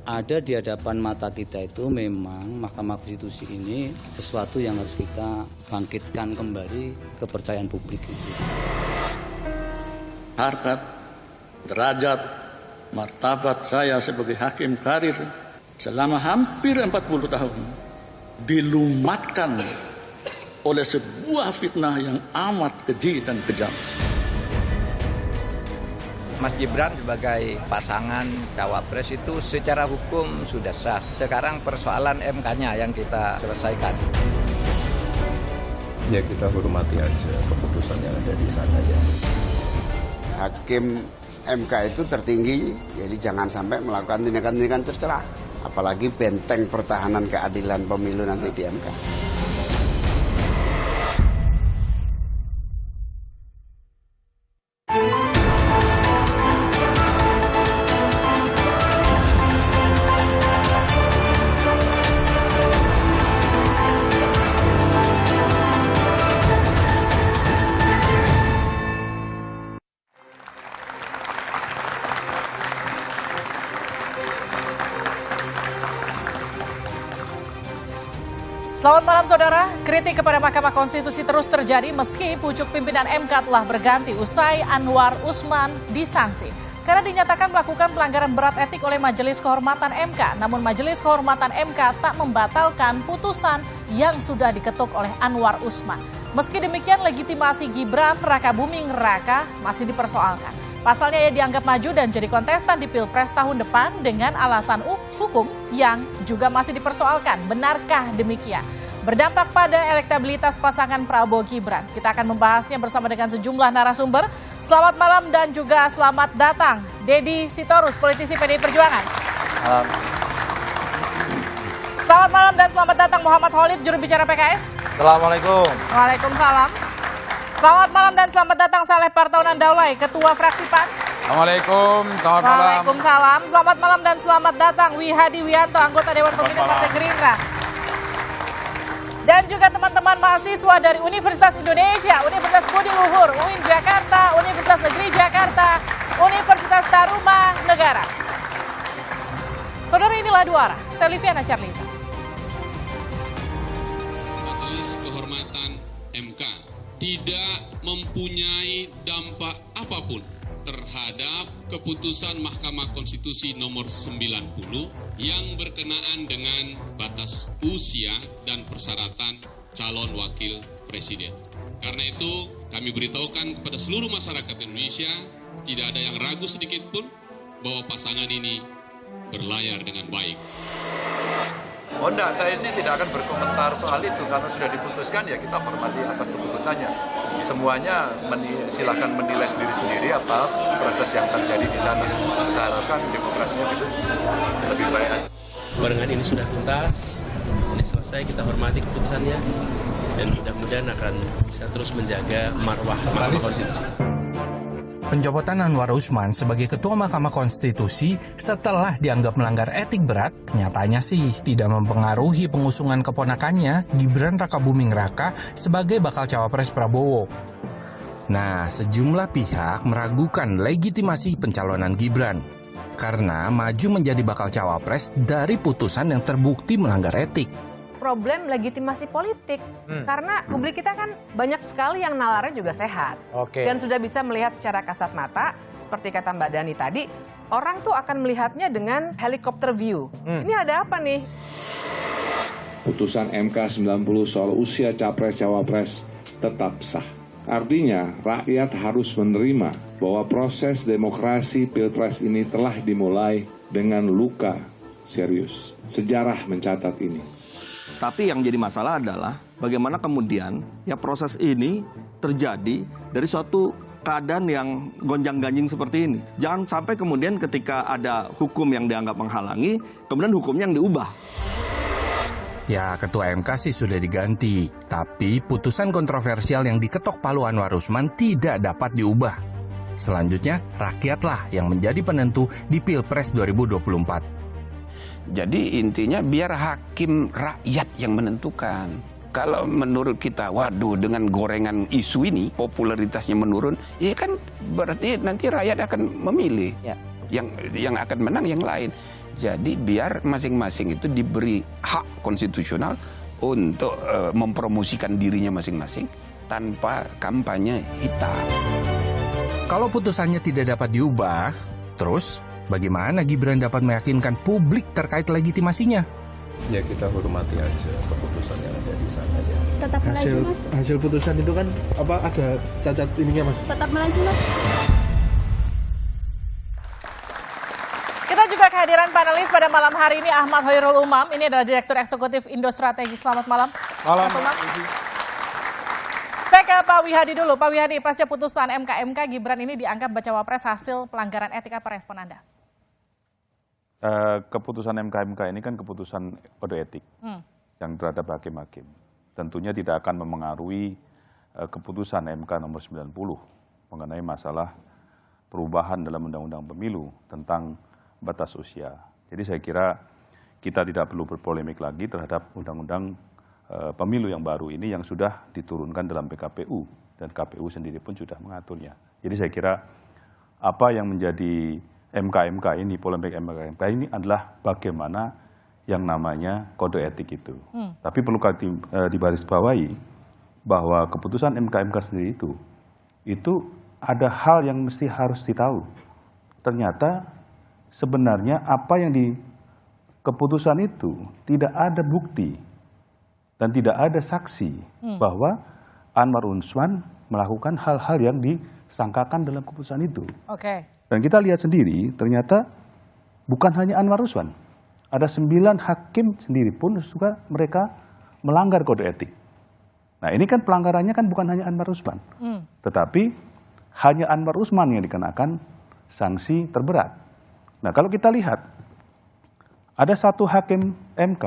ada di hadapan mata kita itu memang Mahkamah Konstitusi ini sesuatu yang harus kita bangkitkan kembali kepercayaan publik itu. Harkat, derajat, martabat saya sebagai hakim karir selama hampir 40 tahun dilumatkan oleh sebuah fitnah yang amat keji dan kejam. Mas Gibran sebagai pasangan cawapres itu secara hukum sudah sah. Sekarang persoalan MK-nya yang kita selesaikan. Ya kita hormati aja keputusan yang ada di sana ya. Hakim MK itu tertinggi, jadi jangan sampai melakukan tindakan-tindakan tercela. Apalagi benteng pertahanan keadilan pemilu nanti di MK. Selamat malam saudara, kritik kepada Mahkamah Konstitusi terus terjadi meski pucuk pimpinan MK telah berganti usai Anwar Usman disanksi. Karena dinyatakan melakukan pelanggaran berat etik oleh Majelis Kehormatan MK. Namun Majelis Kehormatan MK tak membatalkan putusan yang sudah diketuk oleh Anwar Usman. Meski demikian legitimasi Gibran Rakabuming Raka masih dipersoalkan. Pasalnya ia dianggap maju dan jadi kontestan di Pilpres tahun depan dengan alasan hukum yang juga masih dipersoalkan. Benarkah demikian? Berdampak pada elektabilitas pasangan Prabowo Gibran. Kita akan membahasnya bersama dengan sejumlah narasumber. Selamat malam dan juga selamat datang Deddy Sitorus, politisi PDI Perjuangan. Selamat malam dan selamat datang Muhammad Khalid, juru bicara PKS. Assalamualaikum. Waalaikumsalam. Selamat malam dan selamat datang Saleh Partaunan Daulay, Ketua Fraksi PAN. Assalamualaikum, selamat malam. Waalaikumsalam. Selamat malam dan selamat datang Wihadi Wianto, anggota Dewan Pembina Partai Gerindra. Dan juga teman-teman mahasiswa dari Universitas Indonesia, Universitas Budi Luhur, UIN Jakarta, Universitas Negeri Jakarta, Universitas Taruman Negara. Saudara, inilah Dua Arah. Saya Liviana Charlisa. Majelis Kehormatan MK tidak mempunyai dampak apapun terhadap keputusan Mahkamah Konstitusi nomor 90 yang berkenaan dengan batas usia dan persyaratan calon wakil presiden. Karena itu kami beritahukan kepada seluruh masyarakat Indonesia, tidak ada yang ragu sedikit pun bahwa pasangan ini berlayar dengan baik. Oh enggak, saya sih tidak akan berkomentar soal itu karena sudah diputuskan ya kita hormati atas keputusannya. Semuanya silahkan menilai sendiri-sendiri apa proses yang terjadi di sana. Kita harapkan demokrasinya bisa lebih baik aja. Barengan ini sudah tuntas, ini selesai, kita hormati keputusannya dan mudah-mudahan akan bisa terus menjaga marwah Mahkamah Konstitusi. Pencopotan Anwar Usman sebagai Ketua Mahkamah Konstitusi setelah dianggap melanggar etik berat, nyatanya sih tidak mempengaruhi pengusungan keponakannya Gibran Rakabuming Raka sebagai bakal cawapres Prabowo. Nah, sejumlah pihak meragukan legitimasi pencalonan Gibran karena maju menjadi bakal cawapres dari putusan yang terbukti melanggar etik. Problem legitimasi politik karena publik kita kan banyak sekali yang nalarnya juga sehat dan sudah bisa melihat secara kasat mata seperti kata Mbak Dani tadi, orang tuh akan melihatnya dengan helikopter view. Ini ada apa nih? Putusan MK 90 soal usia capres-cawapres tetap sah. Artinya rakyat harus menerima bahwa proses demokrasi Pilpres ini telah dimulai dengan luka serius. Sejarah mencatat ini. Tapi yang jadi masalah adalah bagaimana kemudian ya proses ini terjadi dari suatu keadaan yang gonjang-ganjing seperti ini. Jangan sampai kemudian ketika ada hukum yang dianggap menghalangi, kemudian hukumnya yang diubah. Ya, Ketua MK sih sudah diganti, tapi putusan kontroversial yang diketok palu Anwar Usman tidak dapat diubah. Selanjutnya, rakyatlah yang menjadi penentu di Pilpres 2024. Jadi intinya biar hakim rakyat yang menentukan. Kalau menurut kita, waduh dengan gorengan isu ini popularitasnya menurun, ya kan berarti nanti rakyat akan memilih. Ya. yang akan menang yang lain. Jadi biar masing-masing itu diberi hak konstitusional untuk mempromosikan dirinya masing-masing tanpa kampanye hitam. Kalau putusannya tidak dapat diubah, terus bagaimana Gibran dapat meyakinkan publik terkait legitimasinya? Ya kita hormati aja keputusan yang ada di sana ya. Tetap melaju, Mas. Hasil putusan itu kan ada cacat ininya, Mas. Tetap melaju, Mas. Kita juga kehadiran panelis pada malam hari ini, Ahmad Hoirul Umam. Ini adalah Direktur Eksekutif Indo Strategi. Selamat malam. Malam. Mas Umam. Saya ke Pak Wihadi dulu. Pak Wihadi, pasca putusan MK Gibran ini dianggap bacawa pres hasil pelanggaran etik. Apa respon Anda? Keputusan MK ini kan keputusan kode etik yang terhadap hakim-hakim. Tentunya tidak akan memengaruhi keputusan MK nomor 90 mengenai masalah perubahan dalam Undang-Undang Pemilu tentang batas usia. Jadi saya kira kita tidak perlu berpolemik lagi terhadap Undang-Undang Pemilu yang baru ini yang sudah diturunkan dalam PKPU dan KPU sendiri pun sudah mengaturnya. Jadi saya kira apa yang menjadi MK ini, polemik MK ini adalah bagaimana yang namanya kode etik itu. Tapi perlu digarisbawahi bahwa keputusan MK sendiri itu ada hal yang mesti harus ditahu. Ternyata sebenarnya apa yang di keputusan itu tidak ada bukti dan tidak ada saksi bahwa Anwar Usman melakukan hal-hal yang disangkakan dalam keputusan itu. Oke. Dan kita lihat sendiri, ternyata bukan hanya Anwar Usman. Ada 9 hakim sendiri pun juga mereka melanggar kode etik. Nah ini kan pelanggarannya kan bukan hanya Anwar Usman. Tetapi hanya Anwar Usman yang dikenakan sanksi terberat. Nah kalau kita lihat, ada satu hakim MK,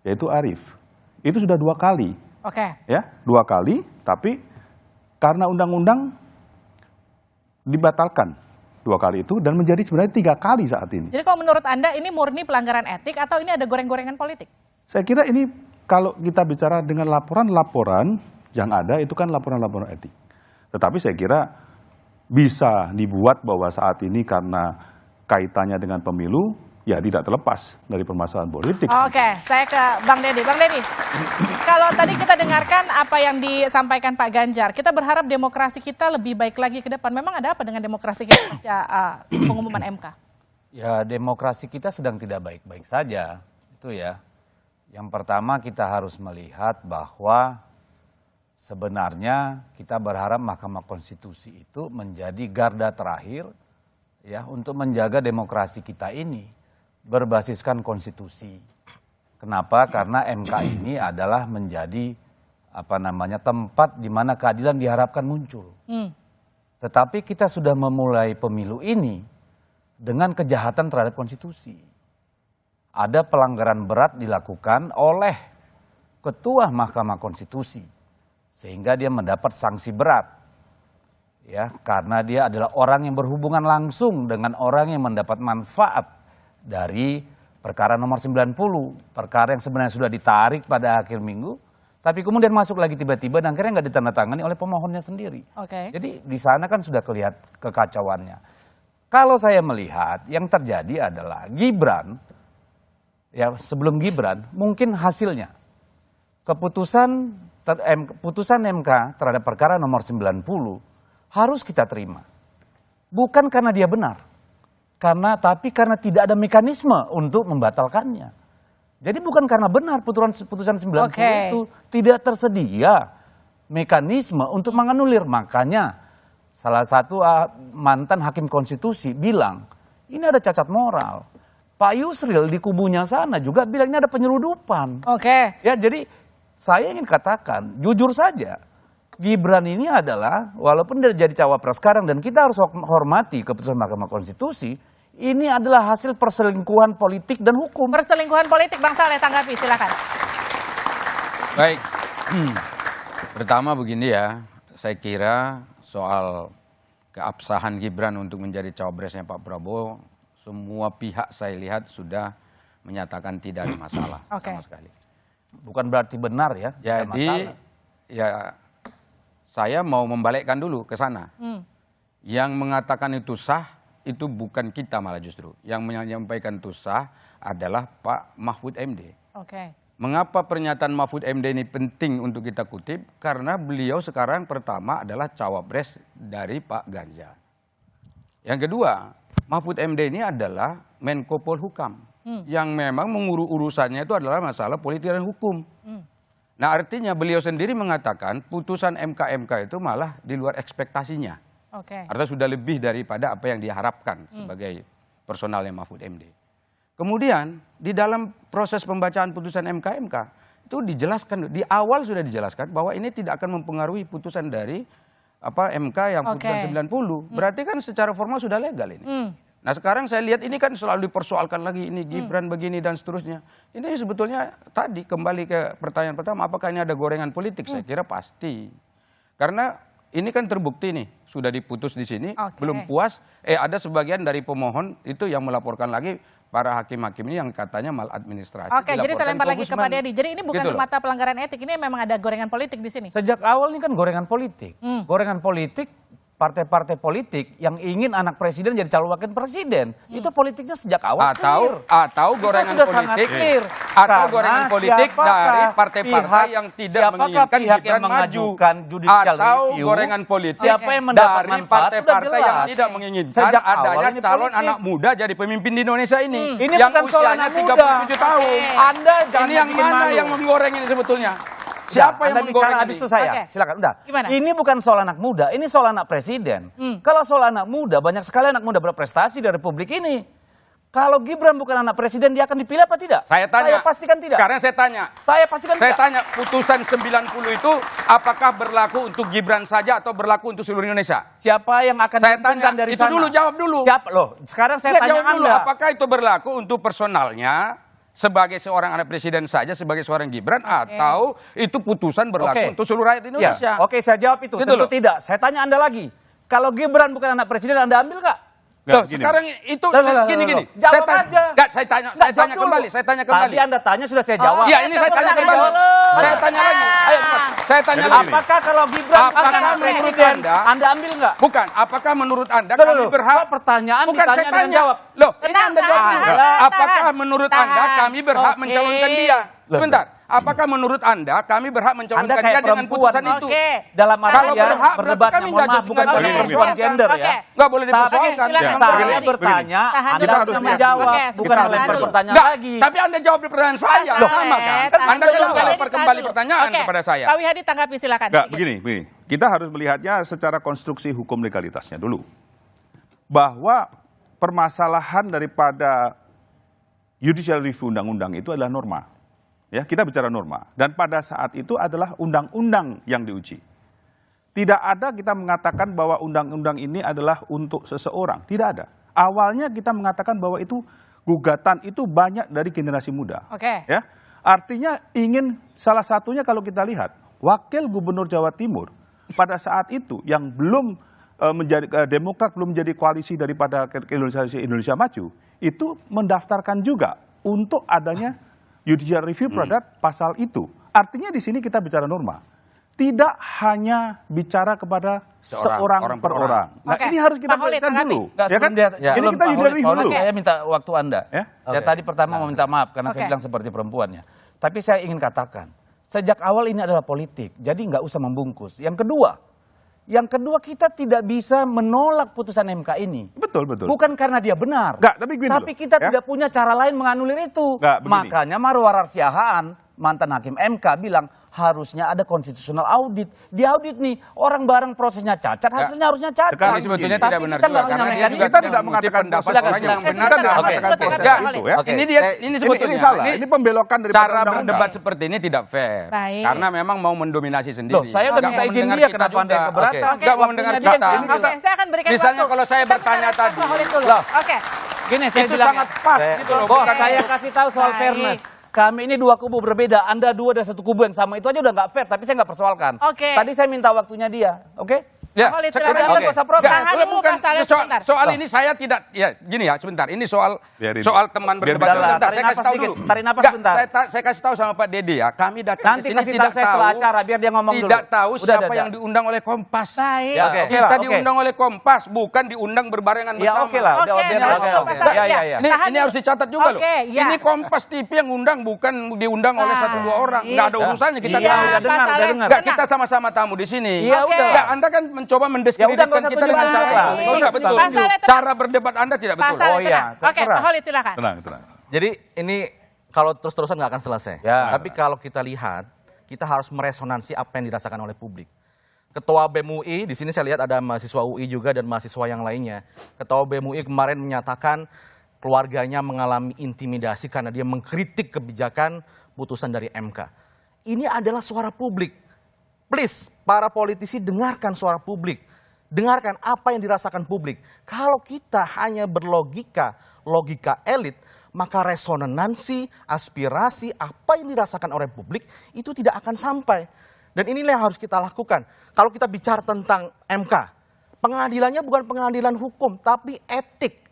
yaitu Arief. Itu sudah 2 kali. Oke. Ya, 2 kali, tapi karena undang-undang dibatalkan 2 kali itu dan menjadi sebenarnya 3 kali saat ini. Jadi kalau menurut Anda ini murni pelanggaran etik atau ini ada goreng-gorengan politik? Saya kira ini kalau kita bicara dengan laporan-laporan yang ada itu kan laporan-laporan etik. Tetapi saya kira bisa dibuat bahwa saat ini karena kaitannya dengan pemilu, ya tidak terlepas dari permasalahan politik. Oke, saya ke Bang Deddy. Bang Deddy, kalau tadi kita dengarkan apa yang disampaikan Pak Ganjar, kita berharap demokrasi kita lebih baik lagi ke depan. Memang ada apa dengan demokrasi kita pasca pengumuman MK? Ya, demokrasi kita sedang tidak baik-baik saja. Itu ya. Yang pertama kita harus melihat bahwa sebenarnya kita berharap Mahkamah Konstitusi itu menjadi garda terakhir ya untuk menjaga demokrasi kita ini berbasiskan konstitusi. Kenapa? Karena MK ini adalah menjadi tempat di mana keadilan diharapkan muncul. Tetapi kita sudah memulai pemilu ini dengan kejahatan terhadap konstitusi. Ada pelanggaran berat dilakukan oleh Ketua Mahkamah Konstitusi sehingga dia mendapat sanksi berat. Ya, karena dia adalah orang yang berhubungan langsung dengan orang yang mendapat manfaat dari perkara nomor 90, perkara yang sebenarnya sudah ditarik pada akhir minggu, tapi kemudian masuk lagi tiba-tiba dan akhirnya nggak ditandatangani oleh pemohonnya sendiri. Jadi di sana kan sudah kelihatan kekacauannya. Kalau saya melihat yang terjadi adalah Gibran, ya sebelum Gibran mungkin hasilnya putusan MK terhadap perkara nomor 90 harus kita terima. Bukan karena dia benar. Tapi karena tidak ada mekanisme untuk membatalkannya. Jadi bukan karena benar putusan 90 itu tidak tersedia mekanisme untuk menganulir. Makanya salah satu mantan hakim konstitusi bilang ini ada cacat moral. Pak Yusril di kubunya sana juga bilang ini ada penyeludupan. Ya jadi saya ingin katakan jujur saja. Gibran ini adalah, walaupun dia jadi cawapres sekarang dan kita harus hormati keputusan Mahkamah Konstitusi, ini adalah hasil perselingkuhan politik dan hukum. Perselingkuhan politik, Bang Saleh, tanggapi, silakan. Baik, pertama begini ya, saya kira soal keabsahan Gibran untuk menjadi cawapresnya Pak Prabowo, semua pihak saya lihat sudah menyatakan tidak ada masalah sama sekali. Bukan berarti benar ya. Jadi, ya saya mau membalikkan dulu ke sana. Yang mengatakan itu sah, itu bukan kita malah justru. Yang menyampaikan itu sah adalah Pak Mahfud MD. Oke. Mengapa pernyataan Mahfud MD ini penting untuk kita kutip? Karena beliau sekarang pertama adalah cawapres dari Pak Ganjar. Yang kedua, Mahfud MD ini adalah Menko Polhukam. Yang memang urusannya itu adalah masalah politik dan hukum. Nah artinya beliau sendiri mengatakan putusan MK itu malah di luar ekspektasinya. Artinya sudah lebih daripada apa yang diharapkan sebagai personalnya Mahfud MD. Kemudian di dalam proses pembacaan putusan MK itu dijelaskan, di awal sudah dijelaskan bahwa ini tidak akan mempengaruhi putusan dari MK yang putusan 90. Berarti kan secara formal sudah legal ini. Nah sekarang saya lihat ini kan selalu dipersoalkan lagi, ini Gibran begini dan seterusnya. Ini sebetulnya tadi kembali ke pertanyaan pertama, apakah ini ada gorengan politik? Saya kira pasti. Karena ini kan terbukti nih, sudah diputus di sini, belum puas, ada sebagian dari pemohon itu yang melaporkan lagi para hakim-hakim ini yang katanya maladministrasi. Oke, jadi saya lempar lagi ke Pak Dedi. Jadi ini bukan semata pelanggaran etik, ini memang ada gorengan politik di sini. Sejak awal ini kan gorengan politik. Gorengan politik, partai-partai politik yang ingin anak presiden jadi calon wakil presiden. Itu politiknya sejak awal atau gorengan politik atau gorengan politik dari partai-partai yang tidak menginginkan Gibran maju, atau gorengan politik siapa yang mendapat dari partai-partai yang tidak menginginkan adanya calon anak muda jadi pemimpin di Indonesia ini. Ini yang bukan soal usianya anak muda. 37 tahun. Anda jangan ini yang mana yang menggoreng ini sebetulnya? Siapa yang menggoreng habis itu saya? Silakan, udah. Gimana? Ini bukan soal anak muda, ini soal anak presiden. Kalau soal anak muda, banyak sekali anak muda berprestasi di Republik ini. Kalau Gibran bukan anak presiden, dia akan dipilih apa tidak? Saya tanya. Saya pastikan tidak. Karena saya tanya. Saya pastikan saya tidak. tanya, putusan 90 itu apakah berlaku untuk Gibran saja atau berlaku untuk seluruh Indonesia? Siapa yang akan diuntungkan dari itu sana? dulu, jawab dulu. Siapa loh? Sekarang saya tanya jawab dulu, Anda. apakah itu berlaku untuk personalnya sebagai seorang anak presiden saja, sebagai seorang Gibran, atau itu putusan berlaku untuk seluruh rakyat Indonesia? Ya. Oke, saya jawab itu. Gitu Tentu loh. tidak. Saya tanya Anda lagi. Kalau Gibran bukan anak presiden, Anda ambil nggak? Loh, sekarang itu gini. Jawab aja. Enggak, saya tanya kembali. Tadi Anda tanya sudah saya jawab. Iya, ini saya tanya kembali. Saya tanya lagi. Ayo, saya tanya lagi. Apakah kalau Gibran bukan anak presiden, Anda ambil nggak? Bukan. Apakah menurut Anda kami berhak? Pertanyaan ditanya dengan jawab. Loh, ini Anda jawab dulu. Apakah menurut Anda kami berhak mencalonkan dia? Sebentar. Apakah menurut Anda kami berhak mencalonkan dia dengan putusan itu? Dalam artian berdebatnya, kami mohon maaf, bukan persoalan gender ya. Nggak boleh dipersoalkan. Saya bertanya, Anda harus menjawab, bukan melempar pertanyaan lagi. Tapi Anda jawab di pertanyaan saya, sama kan? Anda jangan melempar kembali pertanyaan kepada saya. Pak Wihadi tanggapi silakan. Nggak, begini. Kita harus melihatnya secara konstruksi hukum legalitasnya dulu. Bahwa permasalahan daripada judicial review undang-undang itu adalah norma. Ya, kita bicara norma. Dan pada saat itu adalah undang-undang yang diuji. Tidak ada kita mengatakan bahwa undang-undang ini adalah untuk seseorang. Tidak ada. Awalnya kita mengatakan bahwa itu gugatan itu banyak dari generasi muda. Ya, artinya ingin salah satunya kalau kita lihat wakil gubernur Jawa Timur pada saat itu yang belum menjadi Demokrat belum menjadi koalisi daripada Indonesia Maju itu mendaftarkan juga untuk adanya judicial review terhadap pasal itu. Artinya di sini kita bicara norma. Tidak hanya bicara kepada seorang per orang. Nah, ini harus kita perhatikan dulu. Ya kan? Ini kita judicial review dulu. Saya minta waktu Anda. Saya tadi pertama mau minta maaf karena saya bilang seperti perempuannya. Tapi saya ingin katakan, sejak awal ini adalah politik. Jadi nggak usah membungkus. Yang kedua kita tidak bisa menolak putusan MK ini. Betul. Bukan karena dia benar. Tapi kita tidak punya cara lain menganulir itu. Makanya Marwar Siahaan, mantan hakim MK bilang harusnya ada constitutional audit. Di audit nih orang barang prosesnya cacat, hasilnya harusnya cacat. Sekarang sebetulnya tidak benar kita juga karena dia juga kita tidak mengatakan pendapat orang yang benar dan mengatakan proses itu ya. Ini sebetulnya ini salah. Ini pembelokan dari cara berdebat seperti ini tidak fair. Karena memang mau mendominasi sendiri. Loh, saya udah minta izin dia, kenapa Anda keberatan? Enggak mau mendengar kita. Oke, saya akan berikan waktu. Misalnya kalau saya bertanya tadi. Oke. Gini saya itu bilang sangat pas gitu loh. Bos, saya kasih tahu soal fairness. Kami ini dua kubu berbeda, Anda dua dan satu kubu yang sama. Itu aja udah nggak fair, tapi saya nggak persoalkan. Tadi saya minta waktunya dia, oke? Ya, Holid, sekarang silakan. nggak usah protes. Tahan dulu Bukan, pasalnya soal, sebentar. soal ini saya tidak, ya gini ya sebentar. Ini soal Biarin. teman Biar berdebat. bicara. Sebentar, Tarik saya kasih nafas tahu sedikit, dulu. tarik nafas Nggak, sebentar. saya kasih tahu sama Pak Dede ya. Kami datang Nanti ke sini kasih tidak tahu saya setelah acara, biar dia ngomong dulu. Tidak tahu Udah, siapa udah. yang diundang oleh Kompas. Baik. Ya, oke. Kita Oke. diundang oleh Kompas, bukan diundang berbarengan Ya bersama. oke lah, udah Oke, biar nah, dia oke, ngomong. oke. Ya, ya, ya. Tahan Ini dulu. harus dicatat juga loh. Oke, ya. Ini Kompas TV yang undang, bukan diundang oleh satu dua orang. Nggak ada urusannya kita Iya, tahu. udah dengar, udah dengar. Nggak, kita sama-sama tamu di sini. Iya, Oke. udah. Nggak, Anda kan mencoba mendiskreditkan nggak usah kita dengan tunjuk cara lah. itu. Nggak betul. Pasalnya tenang. Cara berdebat Anda tidak betul. Pasalnya Oh, iya. tenang. Oke, Terserah. Pak Holid silakan. Tenang. Jadi ini kalau terus-terusan nggak akan selesai. Ya. Tapi kalau kita lihat, kita harus meresonansi apa yang dirasakan oleh publik. Ketua BEM UI, di sini saya lihat ada mahasiswa UI juga dan mahasiswa yang lainnya. Ketua BEM UI kemarin menyatakan keluarganya mengalami intimidasi karena dia mengkritik kebijakan putusan dari MK. Ini adalah suara publik. Please, para politisi dengarkan suara publik. Dengarkan apa yang dirasakan publik. Kalau kita hanya berlogika, logika elit, maka resonansi, aspirasi, apa yang dirasakan oleh publik itu tidak akan sampai. Dan inilah yang harus kita lakukan. Kalau kita bicara tentang MK, pengadilannya bukan pengadilan hukum, tapi etik.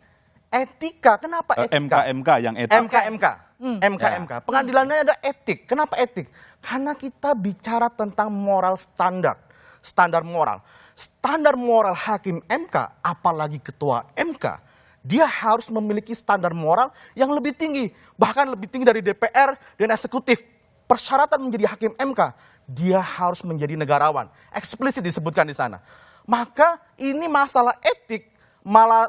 Etika, kenapa etika? MK yang etik. MK. Pengadilannya ada etik. Kenapa etik? Karena kita bicara tentang moral standar. Standar moral. Standar moral hakim MK, apalagi ketua MK, dia harus memiliki standar moral yang lebih tinggi. Bahkan lebih tinggi dari DPR dan eksekutif. Persyaratan menjadi hakim MK, dia harus menjadi negarawan. Eksplisit disebutkan di sana. Maka ini masalah etik,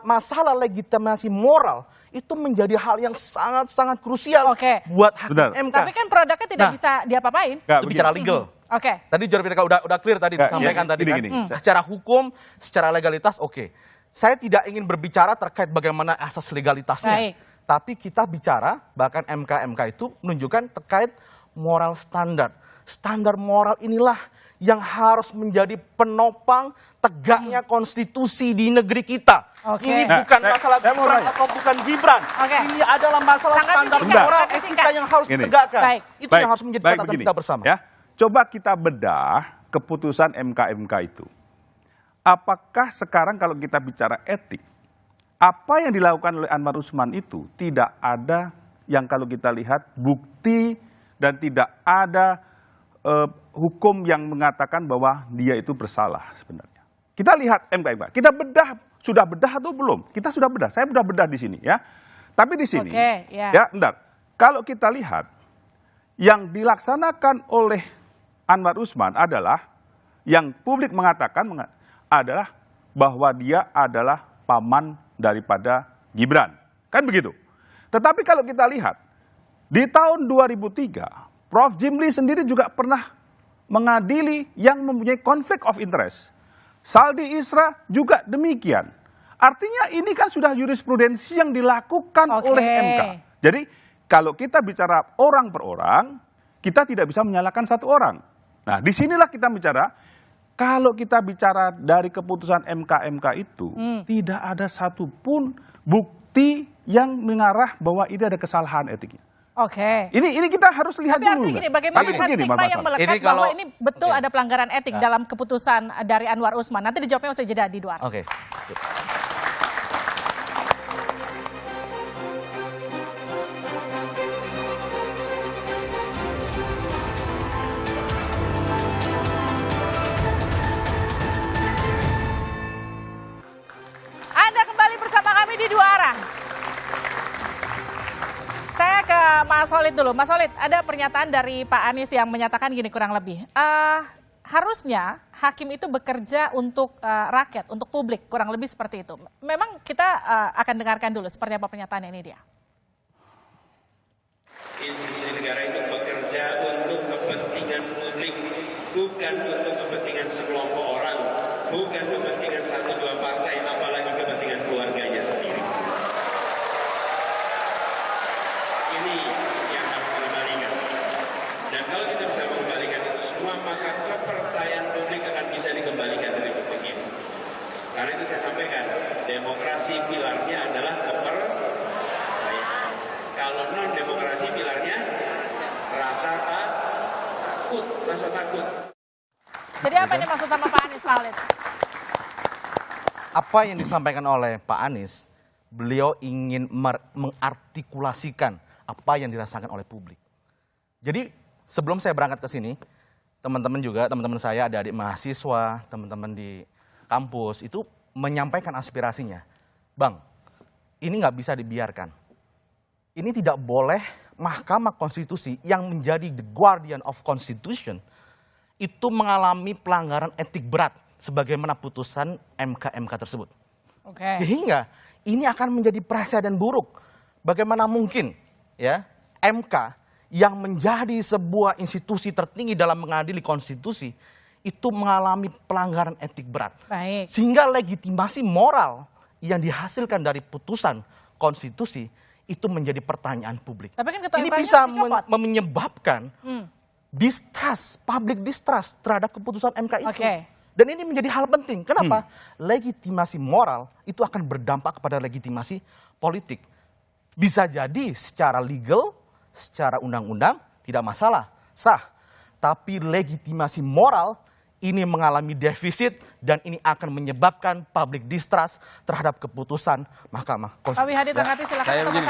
masalah legitimasi moral, itu menjadi hal yang sangat-sangat krusial buat hakim MK. Tapi kan produknya tidak bisa diapa-apain. Itu bicara legal. Oke. Tadi juru bicara udah clear tadi disampaikan tadi kan. Secara hukum, secara legalitas oke. Saya tidak ingin berbicara terkait bagaimana asas legalitasnya. Baik. Tapi kita bicara bahkan MK itu menunjukkan terkait moral standar. Standar moral inilah yang harus menjadi penopang tegaknya konstitusi di negeri kita. Oke. Ini bukan masalah Gibran atau bukan Gibran. Ini adalah masalah standar moral etika yang harus ditegakkan. Itu yang harus menjadi catatan kita bersama. Ya, coba kita bedah keputusan MK itu. Apakah sekarang kalau kita bicara etik, apa yang dilakukan oleh Anwar Usman itu tidak ada yang kalau kita lihat bukti dan tidak ada hukum yang mengatakan bahwa dia itu bersalah sebenarnya. Kita lihat MK. Kita bedah, sudah bedah atau belum? Kita sudah bedah. Saya sudah bedah di sini ya. Tapi di sini, ya, bentar. Kalau kita lihat yang dilaksanakan oleh Anwar Usman adalah yang publik mengatakan adalah bahwa dia adalah paman daripada Gibran. Kan begitu. Tetapi kalau kita lihat di tahun 2003 Prof. Jimli sendiri juga pernah mengadili yang mempunyai konflik of interest. Saldi Isra juga demikian. Artinya ini kan sudah jurisprudensi yang dilakukan oleh MK. Jadi kalau kita bicara orang per orang, kita tidak bisa menyalahkan satu orang. Nah disinilah kita bicara, kalau kita bicara dari keputusan MK itu, tidak ada satupun bukti yang mengarah bahwa ini ada kesalahan etiknya. Oke. Ini kita harus lihat dulu. Tapi artinya gini, bagaimana stigma yang melekat bahwa ini betul ada pelanggaran etik dalam keputusan dari Anwar Usman. Nanti dijawabnya usai jeda di luar. Oke. Anda kembali bersama kami di Dua Arah. Saya ke Mas Holid dulu. Mas Holid, ada pernyataan dari Pak Anies yang menyatakan gini kurang lebih. Harusnya hakim itu bekerja untuk rakyat, untuk publik, kurang lebih seperti itu. Memang kita akan dengarkan dulu seperti apa pernyataan ini dia. Institusi negara itu bekerja untuk kepentingan publik, bukan untuk kepentingan sekelompok orang, bukan kepentingan satu dua partai, apalagi kepentingan keluarganya sendiri. Ini yang harus dikembalikan. Dan kalau kita bisa mengembalikan itu semua, maka kepercayaan publik akan bisa dikembalikan dari publik ini. Karena itu saya sampaikan, demokrasi pilarnya adalah kepercayaan. Kalau non-demokrasi pilarnya rasa takut. Jadi apa ini maksud sama Pak Anies, Pak Holid? apa yang disampaikan oleh Pak Anies, beliau ingin mengartikulasikan apa yang dirasakan oleh publik. Jadi sebelum saya berangkat ke sini, teman-teman saya, adik-adik mahasiswa, teman-teman di kampus itu menyampaikan aspirasinya. Bang, ini nggak bisa dibiarkan. Ini tidak boleh Mahkamah Konstitusi yang menjadi the guardian of Constitution itu mengalami pelanggaran etik berat sebagaimana putusan MK tersebut. Sehingga ini akan menjadi presiden buruk. Bagaimana mungkin ya MK yang menjadi sebuah institusi tertinggi dalam mengadili konstitusi itu mengalami pelanggaran etik berat. Baik. Sehingga legitimasi moral yang dihasilkan dari putusan konstitusi itu menjadi pertanyaan publik. Tapi kan ketua ini MK-nya bisa dicopot. menyebabkan distrust, public distrust terhadap keputusan MK itu. Dan ini menjadi hal penting. Kenapa? Legitimasi moral itu akan berdampak kepada legitimasi politik. Bisa jadi secara legal, secara undang-undang tidak masalah, sah. Tapi legitimasi moral ini mengalami defisit dan ini akan menyebabkan public distrust terhadap keputusan Mahkamah Konstitusi. Pak Wihadi tanggapi silakan. Saya begini.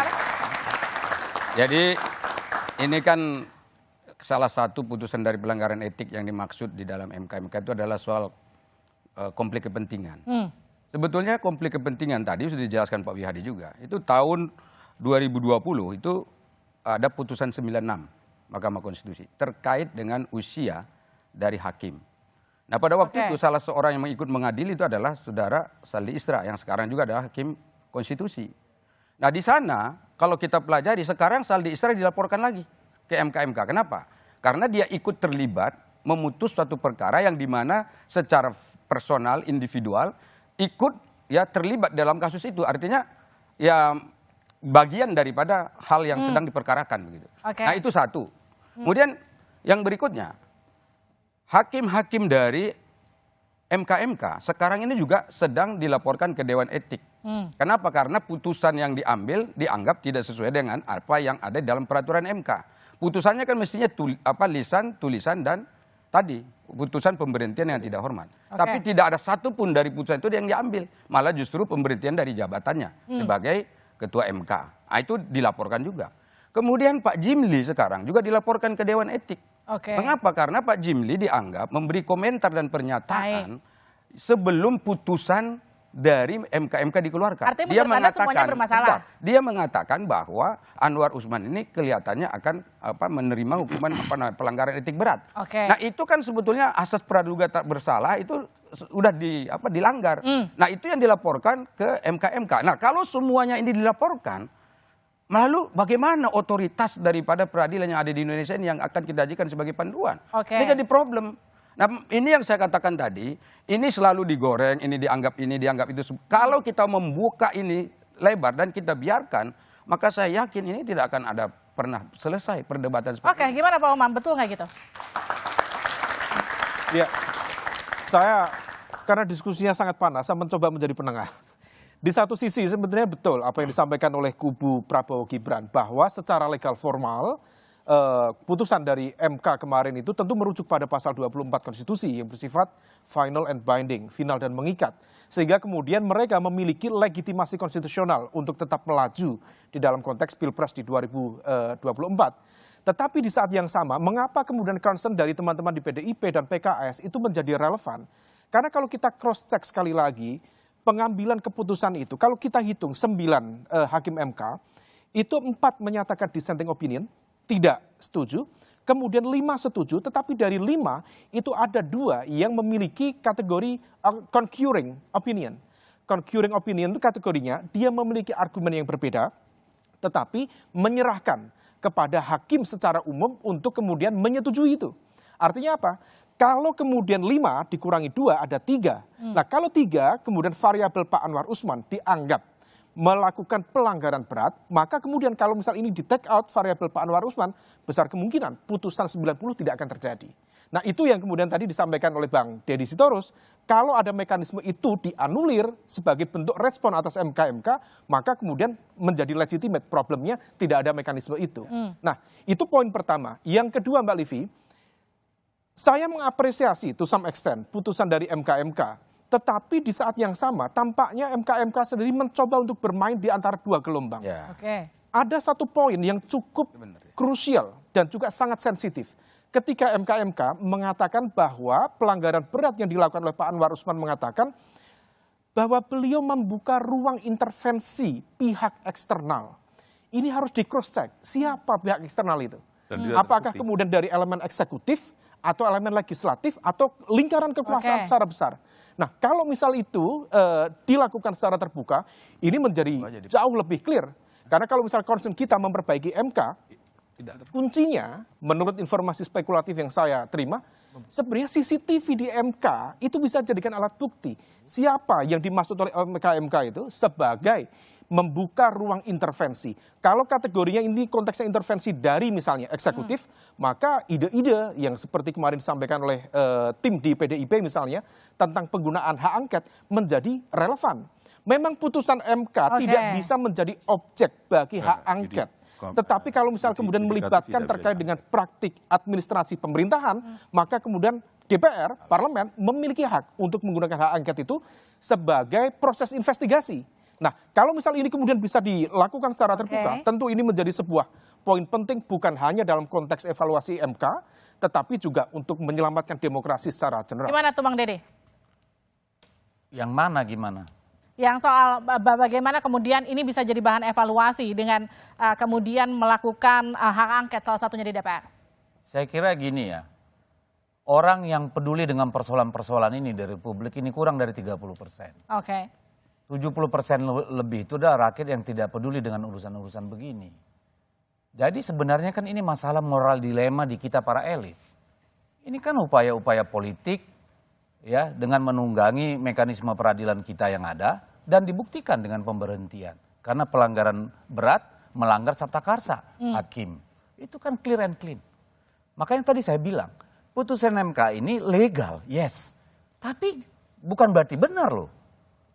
Jadi ini kan salah satu putusan dari pelanggaran etik yang dimaksud di dalam MK itu adalah soal konflik kepentingan. Sebetulnya konflik kepentingan tadi sudah dijelaskan Pak Wihadi juga. Itu tahun 2020 itu ada putusan 96 Mahkamah Konstitusi terkait dengan usia dari hakim. Nah pada waktu itu salah seorang yang ikut mengadili itu adalah saudara Saldi Isra yang sekarang juga adalah hakim konstitusi. Nah di sana kalau kita pelajari sekarang Saldi Isra dilaporkan lagi ke MK. Kenapa? Karena dia ikut terlibat memutus suatu perkara yang dimana secara personal, individual, ikut ya terlibat dalam kasus itu. Artinya ya bagian daripada hal yang sedang diperkarakan begitu. Nah itu satu. Kemudian yang berikutnya, hakim-hakim dari MK sekarang ini juga sedang dilaporkan ke Dewan Etik. Kenapa? Karena putusan yang diambil dianggap tidak sesuai dengan apa yang ada dalam peraturan MK. Putusannya kan mestinya lisan, tulisan, dan tadi putusan pemberhentian yang tidak hormat. Tapi tidak ada satupun dari putusan itu yang diambil. Malah justru pemberhentian dari jabatannya sebagai ketua MK. Nah, itu dilaporkan juga. Kemudian Pak Jimli sekarang juga dilaporkan ke Dewan Etik. Mengapa? Karena Pak Jimli dianggap memberi komentar dan pernyataan sebelum putusan dari MK dikeluarkan. Artinya menurut Anda semuanya bermasalah? Dia mengatakan bahwa Anwar Usman ini kelihatannya akan menerima hukuman pelanggaran etik berat. Nah itu kan sebetulnya asas praduga tak bersalah itu sudah dilanggar. Nah itu yang dilaporkan ke MK. Nah kalau semuanya ini dilaporkan, lalu bagaimana otoritas daripada peradilan yang ada di Indonesia ini yang akan kita jadikan sebagai panduan? Ini jadi problem. Nah ini yang saya katakan tadi, ini selalu digoreng, ini dianggap itu. Kalau kita membuka ini lebar dan kita biarkan, maka saya yakin ini tidak akan ada pernah selesai perdebatan seperti ini. Gimana Pak Umam, betul nggak gitu? Ya, saya karena diskusinya sangat panas, saya mencoba menjadi penengah. Di satu sisi sebenarnya betul apa yang disampaikan oleh kubu Prabowo Gibran, bahwa secara legal formal, putusan dari MK kemarin itu tentu merujuk pada pasal 24 konstitusi yang bersifat final and binding, final dan mengikat. Sehingga kemudian mereka memiliki legitimasi konstitusional untuk tetap melaju di dalam konteks Pilpres di 2024. Tetapi di saat yang sama, mengapa kemudian concern dari teman-teman di PDIP dan PKS itu menjadi relevan? Karena kalau kita cross check sekali lagi, pengambilan keputusan itu, kalau kita hitung 9 hakim MK, itu 4 menyatakan dissenting opinion, tidak setuju, kemudian 5 setuju, tetapi dari 5 itu ada 2 yang memiliki kategori concurring opinion. Concurring opinion itu kategorinya dia memiliki argumen yang berbeda, tetapi menyerahkan kepada hakim secara umum untuk kemudian menyetujui itu. Artinya apa? Kalau kemudian 5 dikurangi 2 ada 3. Nah kalau 3 kemudian variabel Pak Anwar Usman dianggap melakukan pelanggaran berat, maka kemudian kalau misal ini di take out variabel Pak Anwar Usman, besar kemungkinan putusan 90 tidak akan terjadi. Nah itu yang kemudian tadi disampaikan oleh Bang Deddy Sitorus, kalau ada mekanisme itu dianulir sebagai bentuk respon atas MK, maka kemudian menjadi legitimate, problemnya tidak ada mekanisme itu. Nah itu poin pertama. Yang kedua Mbak Livi, saya mengapresiasi to some extent putusan dari MK Tetapi di saat yang sama, tampaknya MK-MK sendiri mencoba untuk bermain di antara dua gelombang. Oke. Ada satu poin yang cukup krusial dan juga sangat sensitif. Ketika MK-MK mengatakan bahwa pelanggaran berat yang dilakukan oleh Pak Anwar Usman mengatakan bahwa beliau membuka ruang intervensi pihak eksternal. Ini harus di cross check. Siapa pihak eksternal itu? Apakah kemudian dari elemen eksekutif atau elemen legislatif atau lingkaran kekuasaan secara besar? Nah, kalau misal itu dilakukan secara terbuka, ini menjadi jauh lebih clear. Karena kalau misal concern kita memperbaiki MK, kuncinya menurut informasi spekulatif yang saya terima, sebenarnya CCTV di MK itu bisa jadikan alat bukti. Siapa yang dimaksud oleh MK itu sebagai membuka ruang intervensi. Kalau kategorinya ini konteksnya intervensi dari misalnya eksekutif, maka ide-ide yang seperti kemarin disampaikan oleh tim di PDIP misalnya tentang penggunaan hak angket menjadi relevan. Memang putusan MK tidak bisa menjadi objek bagi hak angket. Tetapi kalau misal kemudian melibatkan terkait dengan praktik administrasi pemerintahan, maka kemudian DPR, parlemen memiliki hak untuk menggunakan hak angket itu sebagai proses investigasi. Nah, kalau misal ini kemudian bisa dilakukan secara terbuka, tentu ini menjadi sebuah poin penting bukan hanya dalam konteks evaluasi MK, tetapi juga untuk menyelamatkan demokrasi secara general. Gimana tuh Bang Dede? Yang mana gimana? Yang soal bagaimana kemudian ini bisa jadi bahan evaluasi dengan kemudian melakukan hak angket salah satunya di DPR. Saya kira gini ya, orang yang peduli dengan persoalan-persoalan ini dari publik ini kurang dari 30%. Oke. 70% lebih itu adalah rakyat yang tidak peduli dengan urusan-urusan begini. Jadi sebenarnya kan ini masalah moral dilema di kita para elit. Ini kan upaya-upaya politik ya dengan menunggangi mekanisme peradilan kita yang ada dan dibuktikan dengan pemberhentian. Karena pelanggaran berat melanggar sabta karsa hakim. Itu kan clear and clean. Makanya tadi saya bilang, putusan MK ini legal, yes. Tapi bukan berarti benar loh.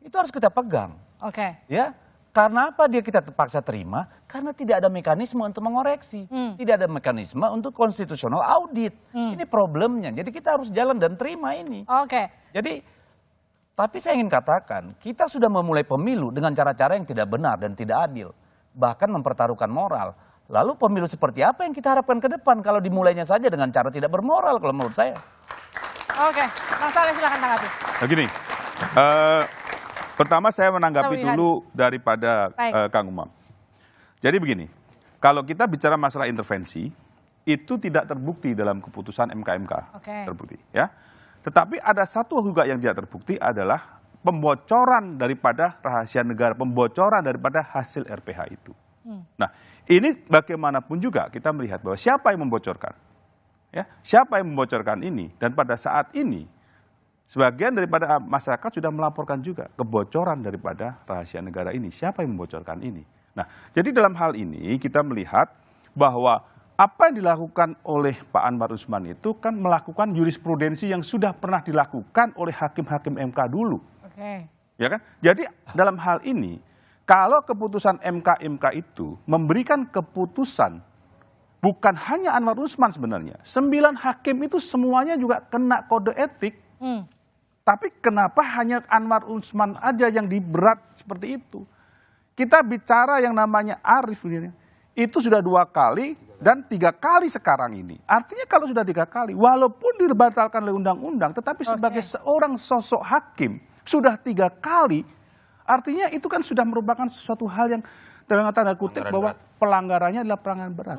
Itu harus kita pegang. Oke. Ya, karena apa dia kita terpaksa terima? Karena tidak ada mekanisme untuk mengoreksi, tidak ada mekanisme untuk konstitusional audit. Ini problemnya. Jadi kita harus jalan dan terima ini. Oke. Jadi, tapi saya ingin katakan, kita sudah memulai pemilu dengan cara-cara yang tidak benar dan tidak adil, bahkan mempertaruhkan moral. Lalu pemilu seperti apa yang kita harapkan ke depan kalau dimulainya saja dengan cara tidak bermoral kalau menurut saya? Oke, Mas Saleh silakan tanggapi. Begini. Pertama saya menanggapi dulu daripada Kang Umam. Jadi begini, kalau kita bicara masalah intervensi, itu tidak terbukti dalam keputusan MK-MK. Terbukti, ya. Tetapi ada satu juga yang tidak terbukti adalah pembocoran daripada rahasia negara, pembocoran daripada hasil RPH itu. Nah, ini bagaimanapun juga kita melihat bahwa siapa yang membocorkan, ya, siapa yang membocorkan ini, dan pada saat ini sebagian daripada masyarakat sudah melaporkan juga kebocoran daripada rahasia negara ini. Siapa yang membocorkan ini? Nah, jadi dalam hal ini kita melihat bahwa apa yang dilakukan oleh Pak Anwar Usman itu kan melakukan jurisprudensi yang sudah pernah dilakukan oleh hakim-hakim MK dulu. Ya kan? Jadi dalam hal ini, kalau keputusan MK-MK itu memberikan keputusan bukan hanya Anwar Usman sebenarnya, 9 hakim itu semuanya juga kena kode etik. Tapi kenapa hanya Anwar Usman aja yang diberat seperti itu? Kita bicara yang namanya Arif ini, itu sudah 2 kali dan 3 kali sekarang ini. Artinya kalau sudah 3 kali, walaupun dibatalkan oleh undang-undang, tetapi sebagai seorang sosok hakim sudah 3 kali, artinya itu kan sudah merupakan sesuatu hal yang dengan tanda kutip bahwa pelanggarannya adalah pelanggaran berat.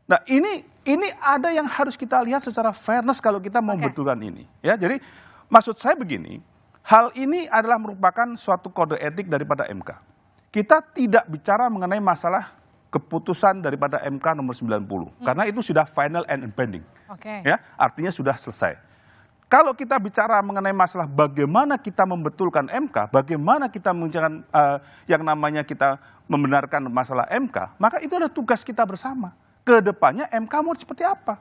Nah ini ada yang harus kita lihat secara fairness kalau kita mau betulkan ini. Ya, jadi maksud saya begini, hal ini adalah merupakan suatu kode etik daripada MK. Kita tidak bicara mengenai masalah keputusan daripada MK nomor 90, karena itu sudah final and impending. Ya, artinya sudah selesai. Kalau kita bicara mengenai masalah bagaimana kita membetulkan MK, bagaimana kita menjalankan yang namanya kita membenarkan masalah MK, maka itu adalah tugas kita bersama. Kedepannya MK mau seperti apa?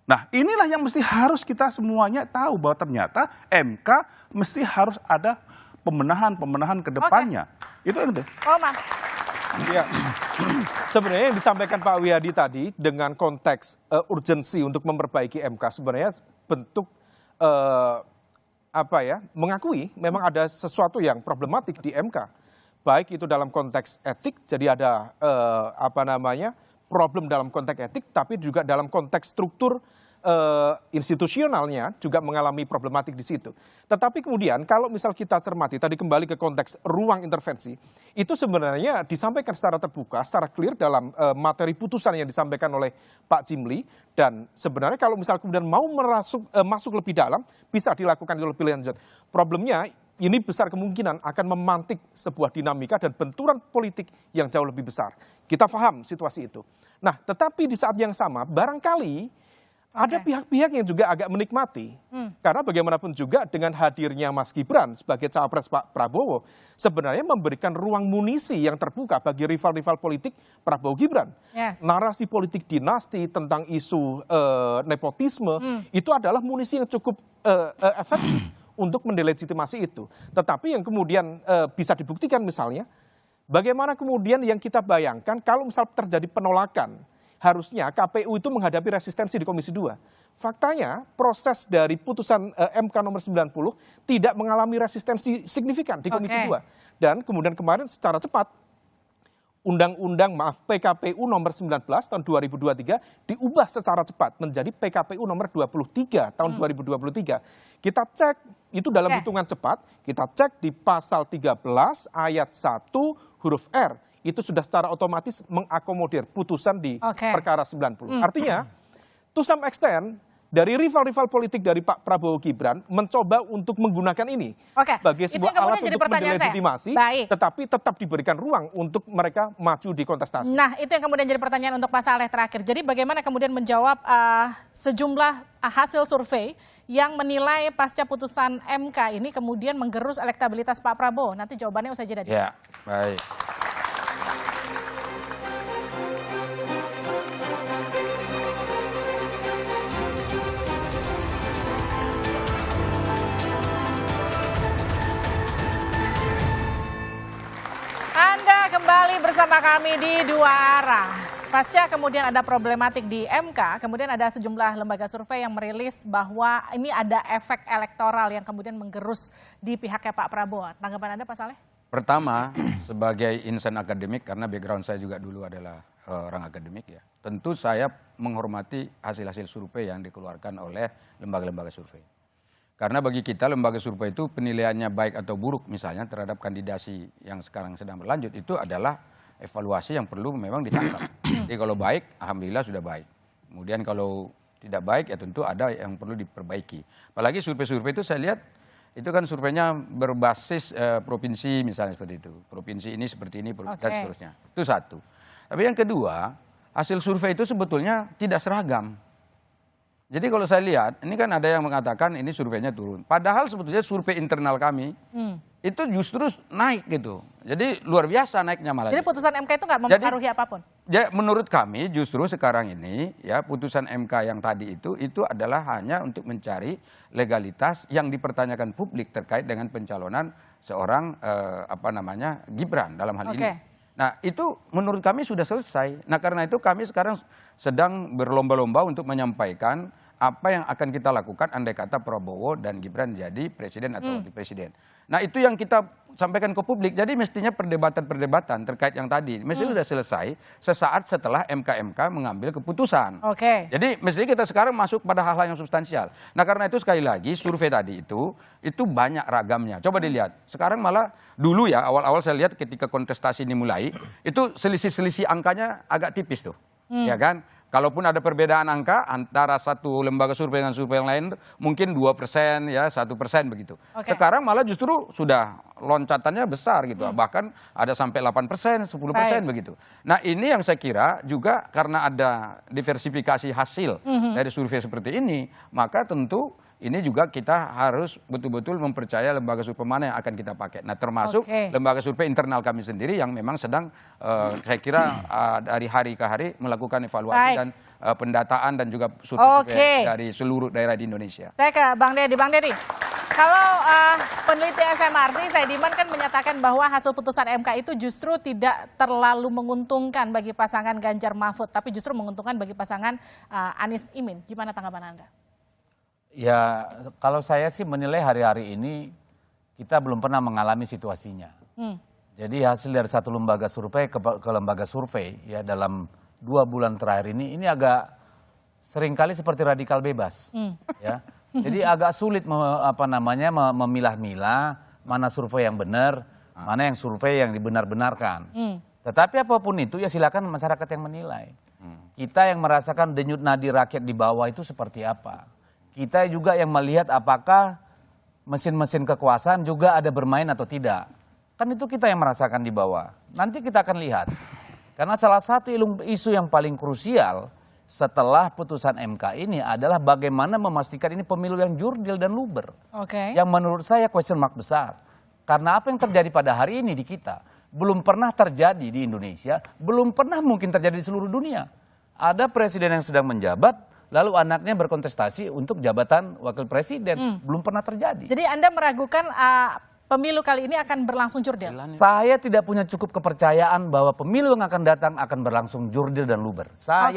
Nah, inilah yang mesti harus kita semuanya tahu bahwa ternyata MK mesti harus ada pembenahan ke depannya. Itu yang penting. Ya. Sebenarnya yang disampaikan Pak Wiyadi tadi dengan konteks urgensi untuk memperbaiki MK sebenarnya bentuk mengakui memang ada sesuatu yang problematik di MK. Baik itu dalam konteks etik, jadi ada problem dalam konteks etik, tapi juga dalam konteks struktur institusionalnya juga mengalami problematik di situ. Tetapi kemudian kalau misal kita cermati, tadi kembali ke konteks ruang intervensi, itu sebenarnya disampaikan secara terbuka, secara clear dalam materi putusan yang disampaikan oleh Pak Jimli, dan sebenarnya kalau misal kemudian mau masuk lebih dalam, bisa dilakukan lebih lanjut. Problemnya, ini besar kemungkinan akan memantik sebuah dinamika dan benturan politik yang jauh lebih besar. Kita paham situasi itu. Nah, tetapi di saat yang sama, barangkali ada pihak-pihak yang juga agak menikmati. Karena bagaimanapun juga dengan hadirnya Mas Gibran sebagai cawapres Pak Prabowo, sebenarnya memberikan ruang munisi yang terbuka bagi rival-rival politik Prabowo Gibran. Narasi politik dinasti tentang isu nepotisme, itu adalah munisi yang cukup efektif untuk mendelegitimasi itu. Tetapi yang kemudian bisa dibuktikan misalnya, bagaimana kemudian yang kita bayangkan kalau misal terjadi penolakan, harusnya KPU itu menghadapi resistensi di Komisi 2. Faktanya proses dari putusan MK nomor 90 tidak mengalami resistensi signifikan di Komisi 2. Dan kemudian kemarin secara cepat PKPU nomor 19 tahun 2023 diubah secara cepat menjadi PKPU nomor 23 tahun 2023. Kita cek itu dalam hitungan cepat, kita cek di pasal 13 ayat 1 huruf R. Itu sudah secara otomatis mengakomodir putusan di perkara 90. Artinya, to some extent, dari rival-rival politik dari Pak Prabowo Gibran mencoba untuk menggunakan ini sebagai sebuah alat untuk mendelegitimasi, tetapi tetap diberikan ruang untuk mereka maju di kontestasi. Nah, itu yang kemudian jadi pertanyaan untuk Pak Saleh terakhir. Jadi bagaimana kemudian menjawab sejumlah hasil survei yang menilai pasca putusan MK ini kemudian menggerus elektabilitas Pak Prabowo? Nanti jawabannya usai jeda. Ya, baik. Anda kembali bersama kami di Dua Arah. Pasca kemudian ada problematik di MK, kemudian ada sejumlah lembaga survei yang merilis bahwa ini ada efek elektoral yang kemudian menggerus di pihaknya Pak Prabowo. Tanggapan Anda, Pak Saleh? Pertama, sebagai insan akademik, karena background saya juga dulu adalah orang akademik ya, tentu saya menghormati hasil-hasil survei yang dikeluarkan oleh lembaga-lembaga survei. Karena bagi kita lembaga survei itu penilaiannya baik atau buruk misalnya terhadap kandidasi yang sekarang sedang berlanjut itu adalah evaluasi yang perlu memang ditangkap. Jadi kalau baik, alhamdulillah sudah baik. Kemudian kalau tidak baik ya tentu ada yang perlu diperbaiki. Apalagi survei-survei itu saya lihat itu kan surveinya berbasis provinsi misalnya seperti itu. Provinsi ini seperti ini dan seterusnya. Itu satu. Tapi yang kedua, hasil survei itu sebetulnya tidak seragam. Jadi kalau saya lihat, ini kan ada yang mengatakan ini surveinya turun. Padahal sebetulnya survei internal kami itu justru naik gitu. Jadi luar biasa naiknya malah. Jadi putusan MK itu nggak mempengaruhi apapun? Ya, menurut kami justru sekarang ini ya putusan MK yang tadi itu adalah hanya untuk mencari legalitas yang dipertanyakan publik terkait dengan pencalonan seorang Gibran dalam hal ini. Nah itu menurut kami sudah selesai. Nah karena itu kami sekarang sedang berlomba-lomba untuk menyampaikan apa yang akan kita lakukan andai kata Prabowo dan Gibran jadi presiden atau wakil presiden. Nah itu yang kita sampaikan ke publik. Jadi mestinya perdebatan-perdebatan terkait yang tadi mestinya sudah selesai sesaat setelah MK mengambil keputusan. Jadi mestinya kita sekarang masuk pada hal-hal yang substansial. Nah karena itu sekali lagi survei tadi itu banyak ragamnya. Coba dilihat. Sekarang malah dulu ya awal-awal saya lihat ketika kontestasi ini mulai itu selisih-selisih angkanya agak tipis tuh. Ya kan? Kalaupun ada perbedaan angka antara satu lembaga survei dengan survei yang lain mungkin 2% ya 1% begitu. Sekarang malah justru sudah loncatannya besar gitu. Bahkan ada sampai 8%, 10% begitu. Nah ini yang saya kira juga karena ada diversifikasi hasil dari survei seperti ini, maka tentu ini juga kita harus betul-betul mempercaya lembaga survei mana yang akan kita pakai. Nah termasuk lembaga survei internal kami sendiri yang memang sedang saya kira dari hari ke hari melakukan evaluasi dan pendataan dan juga survei dari seluruh daerah di Indonesia. Saya ke Bang Deddy. Bang Deddy, kalau peneliti SMRC Saidiman kan menyatakan bahwa hasil putusan MK itu justru tidak terlalu menguntungkan bagi pasangan Ganjar Mahfud, tapi justru menguntungkan bagi pasangan Anies Imin. Gimana tanggapan Anda? Ya, kalau saya sih menilai hari-hari ini kita belum pernah mengalami situasinya. Jadi hasil dari satu lembaga survei ke lembaga survei ya dalam 2 bulan terakhir ini agak seringkali seperti radikal bebas. Ya. Jadi agak sulit memilah-milah mana survei yang benar, mana yang survei yang dibenar-benarkan. Tetapi apapun itu ya silakan masyarakat yang menilai. Kita yang merasakan denyut nadi rakyat di bawah itu seperti apa. Kita juga yang melihat apakah mesin-mesin kekuasaan juga ada bermain atau tidak. Kan itu kita yang merasakan di bawah. Nanti kita akan lihat. Karena salah satu isu yang paling krusial setelah putusan MK ini adalah bagaimana memastikan ini pemilu yang jurdil dan luber. Yang menurut saya question mark besar. Karena apa yang terjadi pada hari ini di kita belum pernah terjadi di Indonesia, belum pernah mungkin terjadi di seluruh dunia. Ada presiden yang sedang menjabat, lalu anaknya berkontestasi untuk jabatan wakil presiden. Belum pernah terjadi. Jadi Anda meragukan pemilu kali ini akan berlangsung jurdil? Saya tidak punya cukup kepercayaan bahwa pemilu yang akan datang akan berlangsung jurdil dan luber. Saya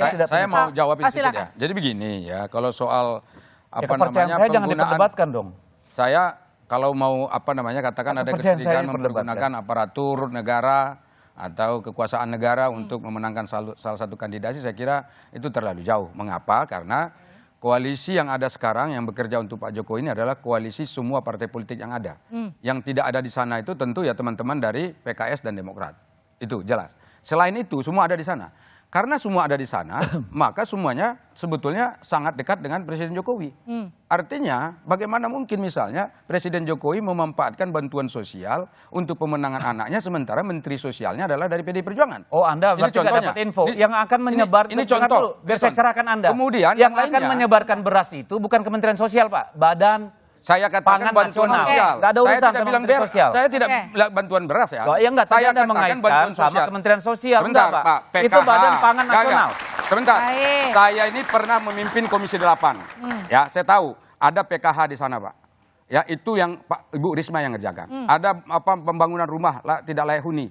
mau jawab itu ya. Jadi begini ya, kalau soal kepercayaan saya jangan diperdebatkan dong. Saya kalau mau katakan ada kecenderungan mempergunakan aparatur negara atau kekuasaan negara untuk memenangkan salah satu kandidasi, saya kira itu terlalu jauh. Mengapa? Karena koalisi yang ada sekarang yang bekerja untuk Pak Jokowi ini adalah koalisi semua partai politik yang ada. Yang tidak ada di sana itu tentu ya teman-teman dari PKS dan Demokrat. Itu jelas. Selain itu semua ada di sana. Karena semua ada di sana, maka semuanya sebetulnya sangat dekat dengan Presiden Jokowi. Artinya bagaimana mungkin misalnya Presiden Jokowi memanfaatkan bantuan sosial untuk pemenangan anaknya sementara Menteri Sosialnya adalah dari PDI Perjuangan. Oh, Anda berarti nggak dapat info. Yang akan menyebar, ini contoh. Biar saya cerahkan Anda. Kemudian yang akan menyebarkan beras itu bukan Kementerian Sosial, Pak. Badan Saya katakan bantuan sosial. Nggak ada urusan saya tidak bilang Kementerian Sosial. Saya tidak bilang bantuan beras ya. Oh, iya enggak, saya Anda mengaitkan sama Kementerian Sosial. Sebentar, enggak, Pak. PKH. Itu Badan Pangan Nasional. Sebentar. Saya ini pernah memimpin Komisi 8. Ya, saya tahu ada PKH di sana, Pak. Ya, itu yang Pak Ibu Risma yang ngerjakan. Ada pembangunan rumah tidak layak huni.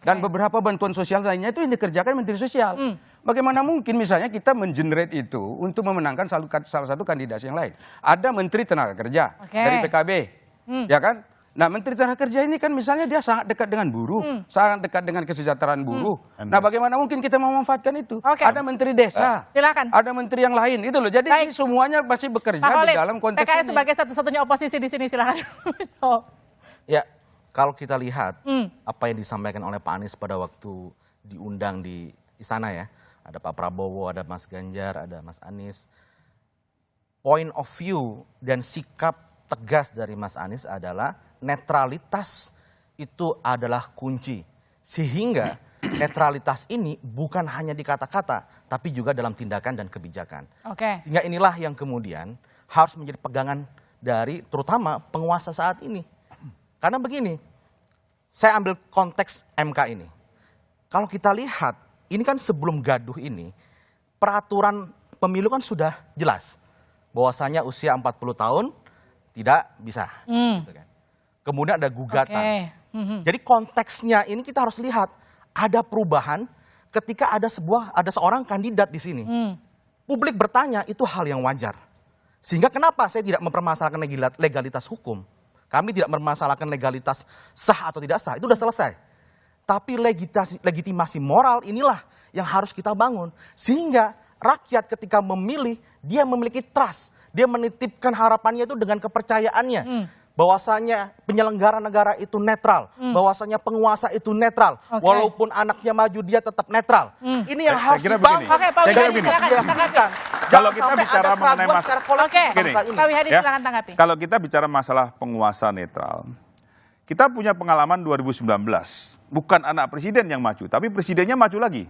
Dan beberapa bantuan sosial lainnya itu yang dikerjakan Menteri Sosial. Bagaimana mungkin misalnya kita mengenerate itu untuk memenangkan salah satu kandidasi yang lain. Ada Menteri Tenaga Kerja dari PKB, ya kan? Nah, Menteri Tenaga Kerja ini kan misalnya dia sangat dekat dengan buruh, sangat dekat dengan kesejahteraan buruh. Nah, bagaimana mungkin kita memanfaatkan itu? Ada Menteri Desa, silakan. Ada Menteri yang lain, itu loh. Jadi ini semuanya masih bekerja di dalam konteks PKS ini. sebagai satu-satunya oposisi di sini, silakan. Ya, kalau kita lihat apa yang disampaikan oleh Pak Anies pada waktu diundang di istana ya, ada Pak Prabowo, ada Mas Ganjar, ada Mas Anies. Point of view dan sikap tegas dari Mas Anies adalah netralitas itu adalah kunci. Sehingga netralitas ini bukan hanya di kata-kata, tapi juga dalam tindakan dan kebijakan. Sehingga inilah yang kemudian harus menjadi pegangan dari terutama penguasa saat ini. Karena begini, saya ambil konteks MK ini. Kalau kita lihat, ini kan sebelum gaduh ini, peraturan pemilu kan sudah jelas. Bahwasanya usia 40 tahun tidak bisa. Gitu kan. Kemudian ada gugatan. Jadi konteksnya ini kita harus lihat, ada perubahan ketika ada seorang kandidat di sini. Publik bertanya, itu hal yang wajar. Sehingga kenapa saya tidak mempermasalahkan legalitas hukum. Kami tidak mempermasalahkan legalitas sah atau tidak sah, itu sudah selesai. Tapi legitimasi moral inilah yang harus kita bangun. Sehingga rakyat ketika memilih, dia memiliki trust. Dia menitipkan harapannya itu dengan kepercayaannya. Bahwasanya penyelenggara negara itu netral. Bahwasanya penguasa itu netral. Walaupun anaknya maju, dia tetap netral. Ini yang harus dibangun. Pak Wihadi, silakan tanggapi. Kalau kita bicara mengenai Pak Wihadi, silakan tanggapi. Kalau kita bicara masalah penguasa netral, kita punya pengalaman 2019. Bukan anak presiden yang maju, tapi presidennya maju lagi.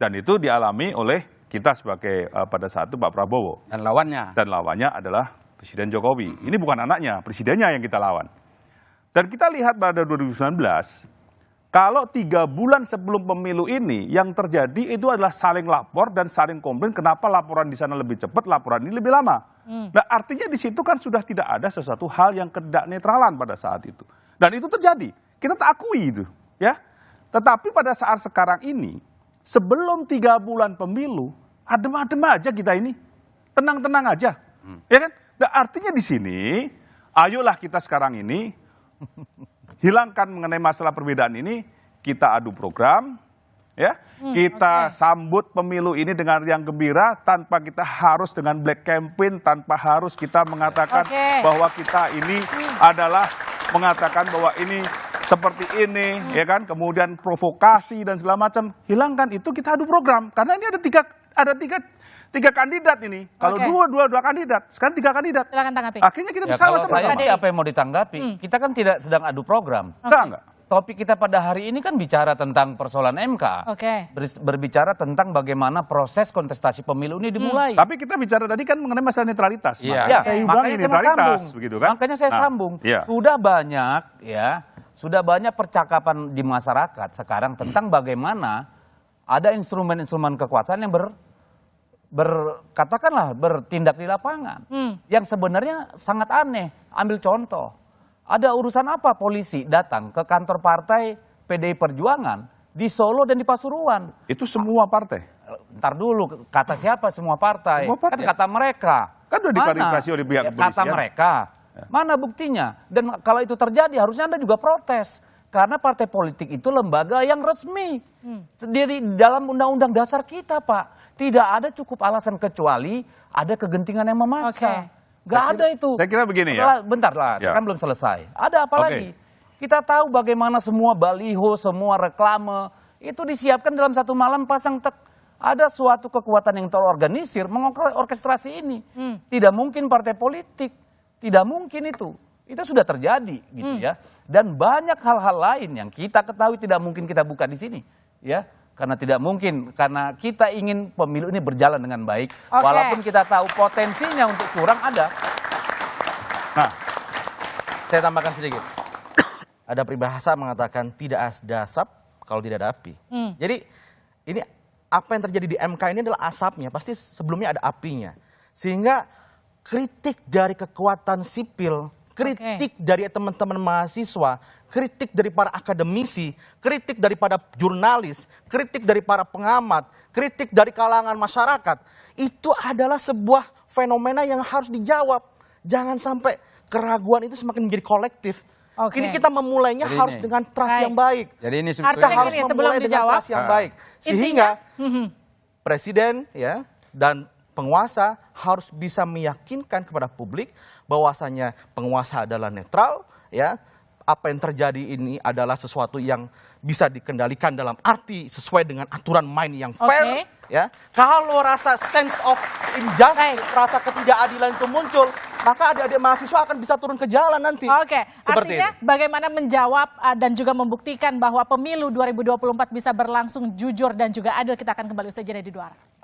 Dan itu dialami oleh kita sebagai pada saat itu Pak Prabowo. Dan lawannya. Dan lawannya adalah Presiden Jokowi. Ini bukan anaknya, presidennya yang kita lawan. Dan kita lihat pada 2019, kalau 3 bulan sebelum pemilu ini, yang terjadi itu adalah saling lapor dan saling komplain kenapa laporan di sana lebih cepat, laporan ini lebih lama. Nah, artinya di situ kan sudah tidak ada sesuatu hal yang tidak netralan pada saat itu. Dan itu terjadi, kita tak akui itu. Ya. Tetapi pada saat sekarang ini, sebelum 3 bulan pemilu, adem-adem aja kita ini. Tenang-tenang aja. Ya kan? Nah, artinya di sini, ayolah kita sekarang ini hilangkan mengenai masalah perbedaan ini, kita adu program, ya, kita sambut pemilu ini dengan yang gembira tanpa kita harus dengan black campaign, tanpa harus kita mengatakan bahwa kita ini adalah mengatakan bahwa ini seperti ini, ya kan, kemudian provokasi dan segala macam. Hilangkan itu, kita adu program, karena ini ada tiga kandidat ini. Kalau dua kandidat, sekarang 3 kandidat. Silakan tanggapi. Akhirnya kita bisa kalau saya sih apa yang mau ditanggapi? Kita kan tidak sedang adu program. Enggak. Topik kita pada hari ini kan bicara tentang persoalan MK. Berbicara tentang bagaimana proses kontestasi pemilu ini dimulai. Tapi kita bicara tadi kan mengenai masalah netralitas. Iya. Saya Makanya saya mau sambung. Begitu kan? Makanya saya sambung. Sudah banyak percakapan di masyarakat sekarang tentang bagaimana ada instrumen-instrumen kekuasaan yang katakanlah bertindak di lapangan. Yang sebenarnya sangat aneh. Ambil contoh. Ada urusan apa polisi datang ke kantor partai PDI Perjuangan di Solo dan di Pasuruan? Itu semua partai. Ntar dulu, kata siapa semua partai? Kan kata mereka. Kan udah diklarifikasi oleh pihak kepolisian. Kata mereka. Mana buktinya? Dan kalau itu terjadi harusnya Anda juga protes. Karena partai politik itu lembaga yang resmi. Di dalam undang-undang dasar kita, Pak. Tidak ada cukup alasan kecuali ada kegentingan yang memaksa. Gak ada itu. Saya kira begini ya. Bentar lah, kan belum selesai. Ada apa lagi? Kita tahu bagaimana semua baliho, semua reklame, itu disiapkan dalam satu malam pasang ada suatu kekuatan yang terorganisir mengorkestrasi ini. Tidak mungkin partai politik. Tidak mungkin itu. Itu sudah terjadi gitu ya. Dan banyak hal-hal lain yang kita ketahui tidak mungkin kita buka di sini. Ya. Karena tidak mungkin, karena kita ingin pemilu ini berjalan dengan baik, walaupun kita tahu potensinya untuk curang ada. Nah, saya tambahkan sedikit. Ada peribahasa mengatakan tidak ada asap kalau tidak ada api. Jadi ini apa yang terjadi di MK ini adalah asapnya, pasti sebelumnya ada apinya. Sehingga kritik dari kekuatan sipil, kritik dari teman-teman mahasiswa, kritik dari para akademisi, kritik daripada jurnalis, kritik dari para pengamat, kritik dari kalangan masyarakat, itu adalah sebuah fenomena yang harus dijawab. Jangan sampai keraguan itu semakin menjadi kolektif. Ini kita memulainya harus dengan trust yang baik. Jadi ini kita harus memulai dengan trust yang baik. Sehingga presiden ya dan penguasa harus bisa meyakinkan kepada publik bahwasanya penguasa adalah netral, ya. Apa yang terjadi ini adalah sesuatu yang bisa dikendalikan dalam arti sesuai dengan aturan main yang fair, ya. Kalau rasa sense of injustice, rasa ketidakadilan itu muncul, maka adik-adik mahasiswa akan bisa turun ke jalan nanti. Artinya bagaimana menjawab dan juga membuktikan bahwa pemilu 2024 bisa berlangsung jujur dan juga adil, kita akan kembali usai jeda di Duara.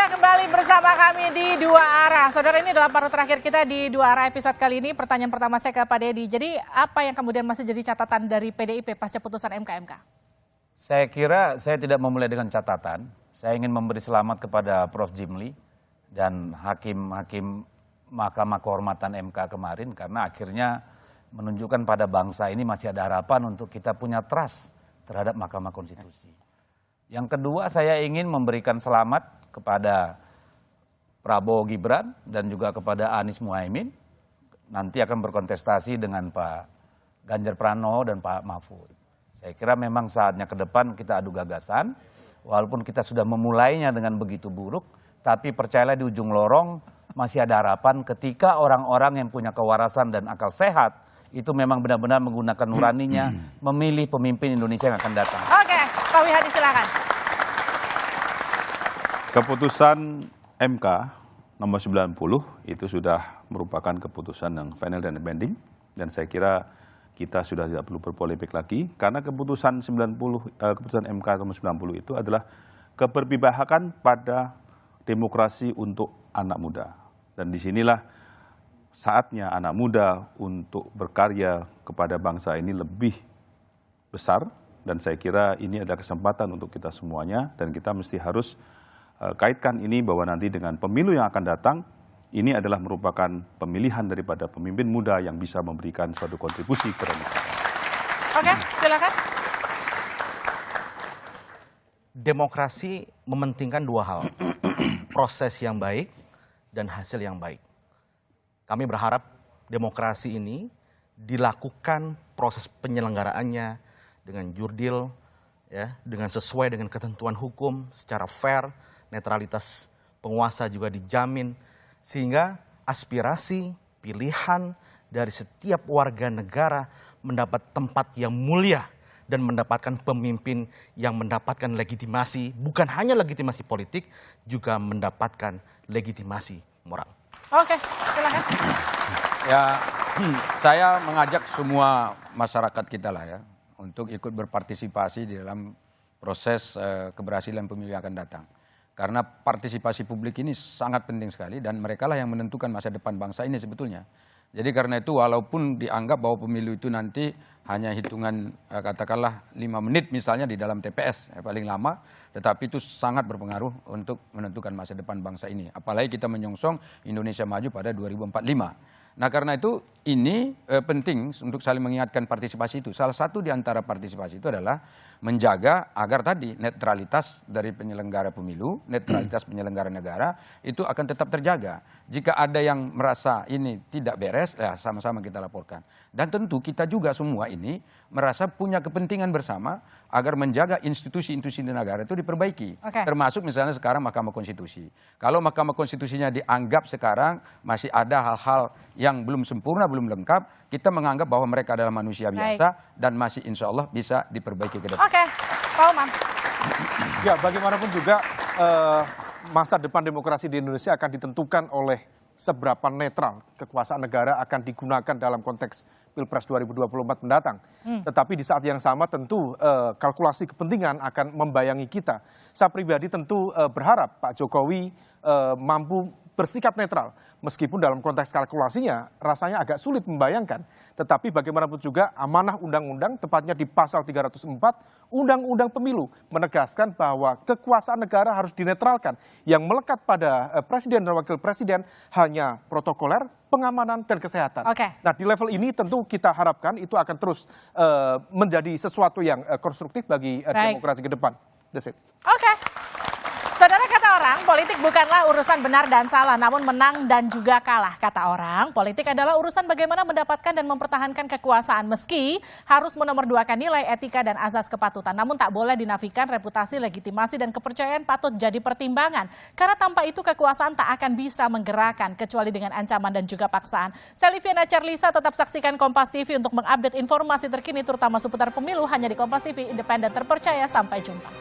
Kembali bersama kami di Dua Arah. Saudara, ini adalah paruh terakhir kita di Dua Arah episode kali ini. Pertanyaan pertama saya ke Pak Dedi. Jadi apa yang kemudian masih jadi catatan dari PDIP pasca putusan MK? Saya kira saya tidak memulai dengan catatan. Saya ingin memberi selamat kepada Prof. Jimli dan hakim-hakim Mahkamah Kehormatan MK kemarin. Karena akhirnya menunjukkan pada bangsa ini masih ada harapan untuk kita punya trust terhadap Mahkamah Konstitusi. Yang kedua, saya ingin memberikan selamat kepada Prabowo Gibran dan juga kepada Anies Muhaimin. Nanti akan berkontestasi dengan Pak Ganjar Pranowo dan Pak Mahfud. Saya kira memang saatnya ke depan kita adu gagasan. Walaupun kita sudah memulainya dengan begitu buruk, tapi percayalah di ujung lorong masih ada harapan ketika orang-orang yang punya kewarasan dan akal sehat itu memang benar-benar menggunakan nuraninya memilih pemimpin Indonesia yang akan datang. Oke, Pak Wihadi silakan. Keputusan MK nomor 90 itu sudah merupakan keputusan yang final dan binding, dan saya kira kita sudah tidak perlu berpolemik lagi karena keputusan MK nomor 90 itu adalah keberpihakan pada demokrasi untuk anak muda. Dan disinilah saatnya anak muda untuk berkarya kepada bangsa ini lebih besar, dan saya kira ini adalah kesempatan untuk kita semuanya, dan kita mesti harus kaitkan ini bahwa nanti dengan pemilu yang akan datang, ini adalah merupakan pemilihan daripada pemimpin muda yang bisa memberikan suatu kontribusi kepada negara. Oke, silakan. Demokrasi mementingkan dua hal, proses yang baik dan hasil yang baik. Kami berharap demokrasi ini dilakukan proses penyelenggaraannya dengan jurdil, ya, dengan sesuai dengan ketentuan hukum, secara fair, netralitas penguasa juga dijamin, sehingga aspirasi, pilihan dari setiap warga negara mendapat tempat yang mulia dan mendapatkan pemimpin yang mendapatkan legitimasi, bukan hanya legitimasi politik, juga mendapatkan legitimasi moral. Oke, silakan. Ya, saya mengajak semua masyarakat kita lah ya untuk ikut berpartisipasi di dalam proses keberhasilan pemilu yang akan datang. Karena partisipasi publik ini sangat penting sekali dan mereka lah yang menentukan masa depan bangsa ini sebetulnya. Jadi karena itu walaupun dianggap bahwa pemilu itu nanti hanya hitungan katakanlah 5 menit misalnya di dalam TPS paling lama, tetapi itu sangat berpengaruh untuk menentukan masa depan bangsa ini. Apalagi kita menyongsong Indonesia maju pada 2045. Nah karena itu ini penting untuk saling mengingatkan partisipasi itu. Salah satu di antara partisipasi itu adalah menjaga agar tadi netralitas dari penyelenggara pemilu, netralitas penyelenggara negara itu akan tetap terjaga. Jika ada yang merasa ini tidak beres, ya sama-sama kita laporkan. Dan tentu kita juga semua ini merasa punya kepentingan bersama agar menjaga institusi-institusi negara itu diperbaiki. Termasuk misalnya sekarang Mahkamah Konstitusi. Kalau Mahkamah Konstitusinya dianggap sekarang masih ada hal-hal yang belum sempurna, belum lengkap, kita menganggap bahwa mereka adalah manusia biasa dan masih insya Allah bisa diperbaiki ke depan. Oke, Pak Umam. Ya, bagaimanapun juga masa depan demokrasi di Indonesia akan ditentukan oleh seberapa netral kekuasaan negara akan digunakan dalam konteks Pilpres 2024 mendatang. Tetapi di saat yang sama tentu kalkulasi kepentingan akan membayangi kita. Saya pribadi tentu berharap Pak Jokowi mampu bersikap netral. Meskipun dalam konteks kalkulasinya rasanya agak sulit membayangkan. Tetapi bagaimanapun juga amanah undang-undang, tepatnya di pasal 304 Undang-Undang Pemilu, menegaskan bahwa kekuasaan negara harus dinetralkan. Yang melekat pada presiden dan wakil presiden hanya protokoler, pengamanan, dan kesehatan. Nah di level ini tentu kita harapkan itu akan terus menjadi sesuatu yang konstruktif bagi demokrasi ke depan. That's it. Saudara, kata orang, politik bukanlah urusan benar dan salah, namun menang dan juga kalah. Kata orang, politik adalah urusan bagaimana mendapatkan dan mempertahankan kekuasaan, meski harus menomorduakan nilai etika dan azas kepatutan. Namun tak boleh dinafikan reputasi, legitimasi, dan kepercayaan patut jadi pertimbangan. Karena tanpa itu kekuasaan tak akan bisa menggerakkan, kecuali dengan ancaman dan juga paksaan. Saya Liviana Charlisa, tetap saksikan Kompas TV untuk mengupdate informasi terkini, terutama seputar pemilu, hanya di Kompas TV, independen terpercaya. Sampai jumpa.